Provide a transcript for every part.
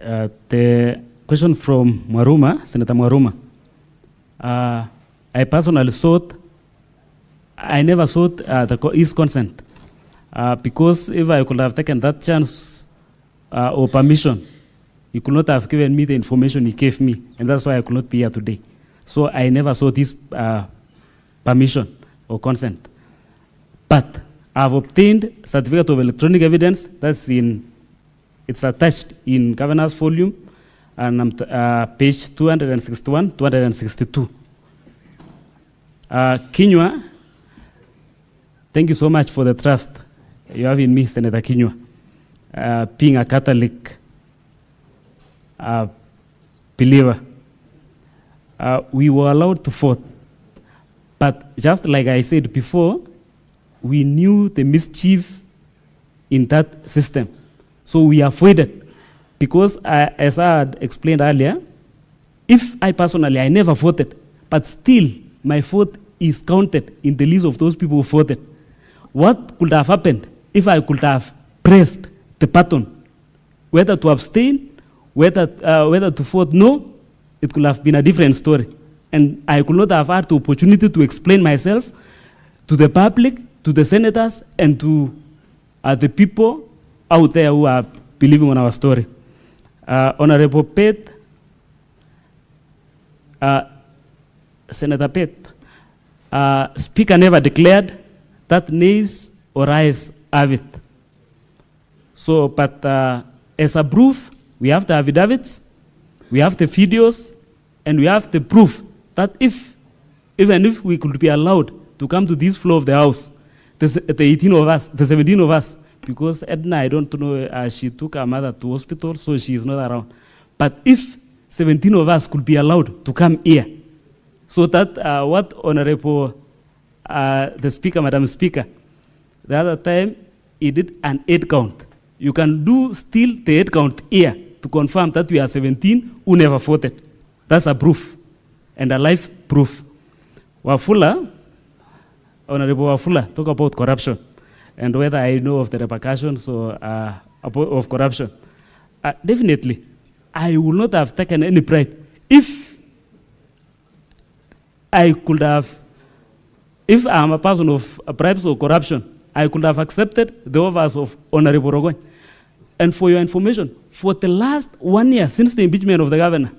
The question from Mwaruma, Senator Mwaruma. I personally sought, I never sought his consent because if I could have taken that chance or permission, he could not have given me the information he gave me, and that's why I could not be here today. So I never sought his permission or consent. But I've obtained certificate of electronic evidence that's it's attached in governor's volume, and page 261, 262. Kinyua, thank you so much for the trust you have in me, Senator Kinyua. Being a Catholic believer, we were allowed to vote. But just like I said before, we knew the mischief in that system. So we avoided, because as I had explained earlier, if I personally, I never voted, but still my vote is counted in the list of those people who voted. What could have happened if I could have pressed the button, whether to abstain, whether to vote no? It could have been a different story. And I could not have had the opportunity to explain myself to the public, to the senators, and to the people out there who are believing on our story. Honorable Pate, Senator Pate, Speaker never declared that nays or ayes have it. So, but as a proof, we have the affidavits, we have the videos, and we have the proof that even if we could be allowed to come to this floor of the House, the 18 of us, the 17 of us, because Edna, I don't know, she took her mother to hospital, so she is not around. But if 17 of us could be allowed to come here, so that what Honorable, the Speaker, Madam Speaker, the other time, he did an 8 count. You can do still the 8 count here to confirm that we are 17 who never voted. That's a proof, and a live proof. Wafula, Honorable Wafula, talk about corruption and whether I know of the repercussions of corruption. Definitely, I would not have taken any bribe. If I could have, if I'm a person of bribes or corruption, I could have accepted the offers of Honorable Rogoy. And for your information, for the last 1 year since the impeachment of the governor,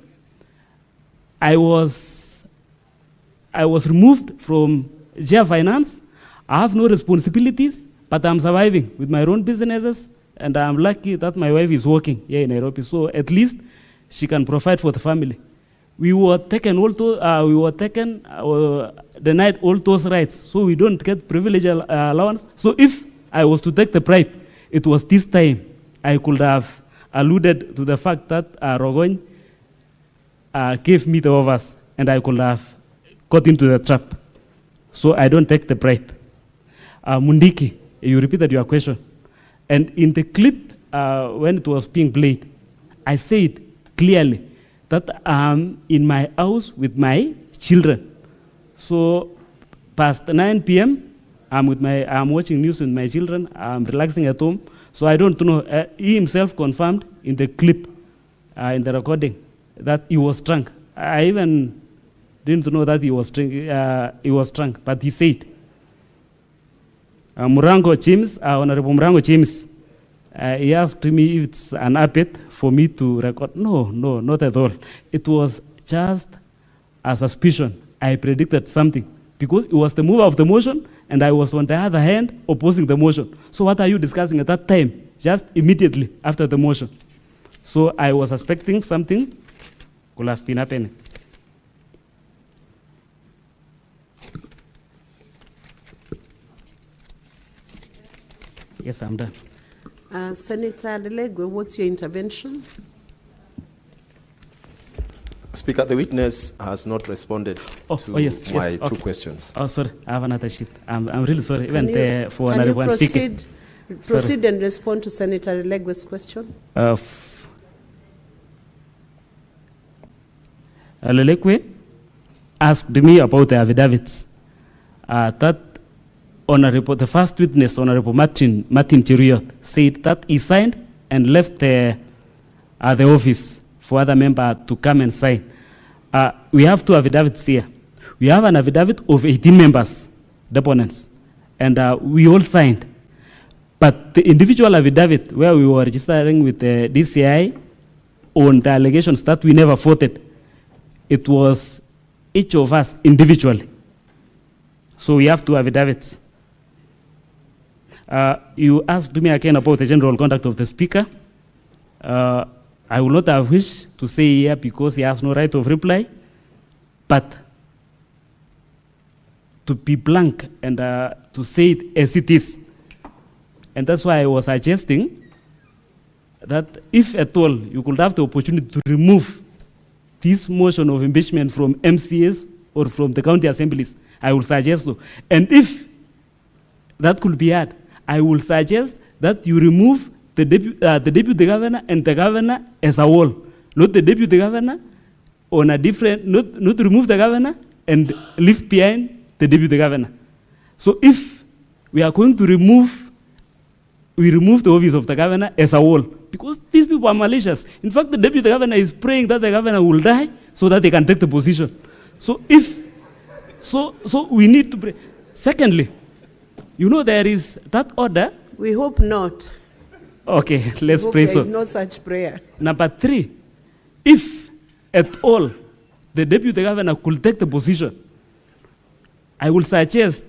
I was removed from jail finance. I have no responsibilities, but I'm surviving with my own businesses, and I'm lucky that my wife is working here in Nairobi, so at least she can provide for the family. We were taken denied all those rights, so we don't get privilege allowance. So if I was to take the bribe, it was this time I could have alluded to the fact that Rogoy gave me the offers, and I could have got into the trap. So I don't take the bribe. Mundiki, you repeated your question. And in the clip, when it was being played, I said clearly that I'm in my house with my children. So past 9 p.m., I'm watching news with my children. I'm relaxing at home. So I don't know. He himself confirmed in the clip, in the recording, that he was drunk. I even didn't know that he was drunk, but he said. Murango James, Honorable Murango James, he asked me if it's an habit for me to record. No, not at all. It was just a suspicion. I predicted something because it was the mover of the motion, and I was on the other hand opposing the motion. So what are you discussing at that time? Just immediately after the motion. So I was suspecting something could have been happening. Yes, I'm done. Senator Lelegwe, what's your intervention? Speaker, the witness has not responded to my two questions. Oh, sorry, I have another sheet. I'm really sorry. Can you proceed and respond to Senator Lelegwe's question? Lelegwe asked me about the affidavits. That Honorable, the first witness, Honorable Martin Chiriot, said that he signed and left the at the office for other member to come and sign. We have two affidavits here. We have an affidavit of 18 members, deponents, and we all signed. But the individual affidavit where we were registering with the DCI on the allegations that we never voted, it was each of us individually. So we have two affidavits. You asked me again about the general conduct of the speaker. I will not have wished to say here because he has no right of reply, but to be blank and to say it as it is. And that's why I was suggesting that if at all you could have the opportunity to remove this motion of impeachment from MCAs or from the county assemblies, I will suggest so. And if that could be had, I will suggest that you remove the deputy governor and the governor as a whole, not the deputy governor on a different, not remove the governor and leave behind the deputy governor. So if we are going to remove the office of the governor as a whole, because these people are malicious. In fact, the deputy governor is praying that the governor will die so that they can take the position. So we need to pray. Secondly, you know there is that order. We hope not. Okay, let's pray so. There is no such prayer. Number 3, if at all the deputy governor could take the position, I will suggest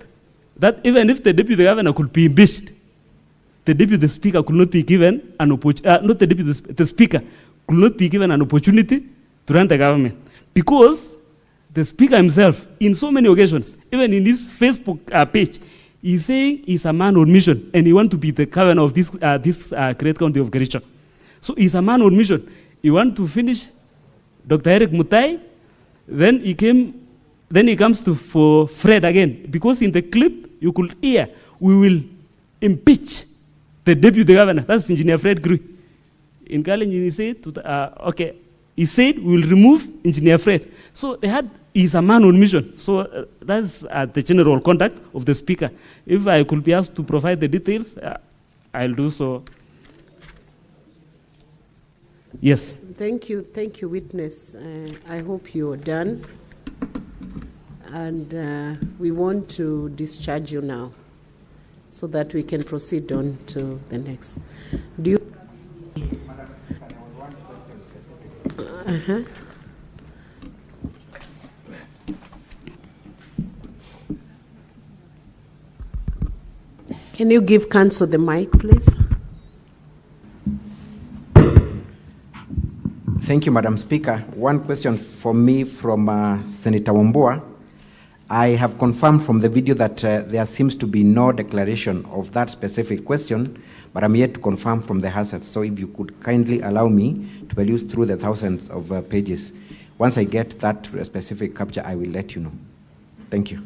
that even if the deputy governor could be impeached, the deputy speaker could not be given an opportunity, the speaker could not be given an opportunity to run the government. Because the speaker himself, in so many occasions, even in his Facebook page, he's saying he's a man on mission and he wants to be the governor of this great county of Kericho. So he's a man on mission. He wants to finish Dr. Eric Mutai, then he comes for Fred again. Because in the clip, you could hear, we will impeach the deputy governor. That's Engineer Fred Grue. In Kalenjin, he said, he said, we will remove Engineer Fred. So he's a man on mission. So that's the general conduct of the speaker. If I could be asked to provide the details, I'll do so. Yes. Thank you, witness. I hope you're done. And we want to discharge you now so that we can proceed on to the next. Do you? Can you give Counsel the mic, please? Thank you, Madam Speaker. One question for me from Senator Wambua. I have confirmed from the video that there seems to be no declaration of that specific question, but I'm yet to confirm from the hazard. So if you could kindly allow me to peruse through the thousands of pages. Once I get that specific capture, I will let you know. Thank you.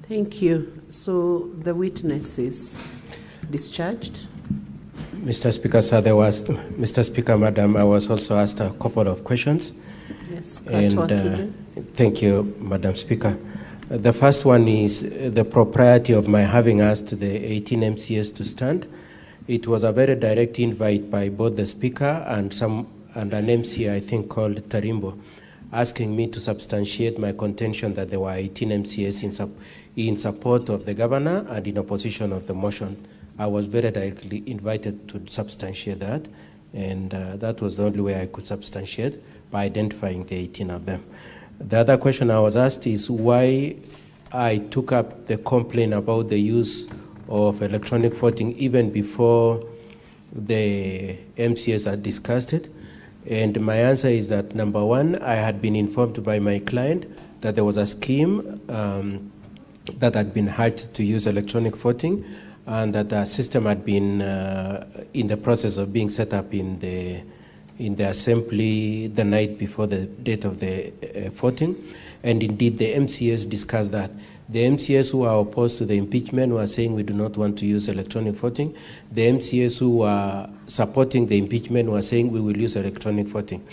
Thank you. So the witness is discharged. Mr. Speaker, sir, Mr. Speaker, Madam, I was also asked a couple of questions. Yes, thank you, Madam Speaker. The first one is the propriety of my having asked the 18 MCAs to stand. It was a very direct invite by both the Speaker and an MC, I think, called Tarimbo, asking me to substantiate my contention that there were 18 MCAs in support of the governor and in opposition of the motion. I was very directly invited to substantiate that, and that was the only way I could substantiate, by identifying the 18 of them. The other question I was asked is why I took up the complaint about the use of electronic voting even before the MCAs had discussed it. And my answer is that, number one, I had been informed by my client that there was a scheme that had been hatched to use electronic voting, and that the system had been in the process of being set up in the assembly the night before the date of the voting. And indeed, the MCAs discussed that. The MCAs who are opposed to the impeachment were saying we do not want to use electronic voting. The MCAs who were supporting the impeachment were saying we will use electronic voting.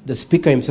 The Speaker himself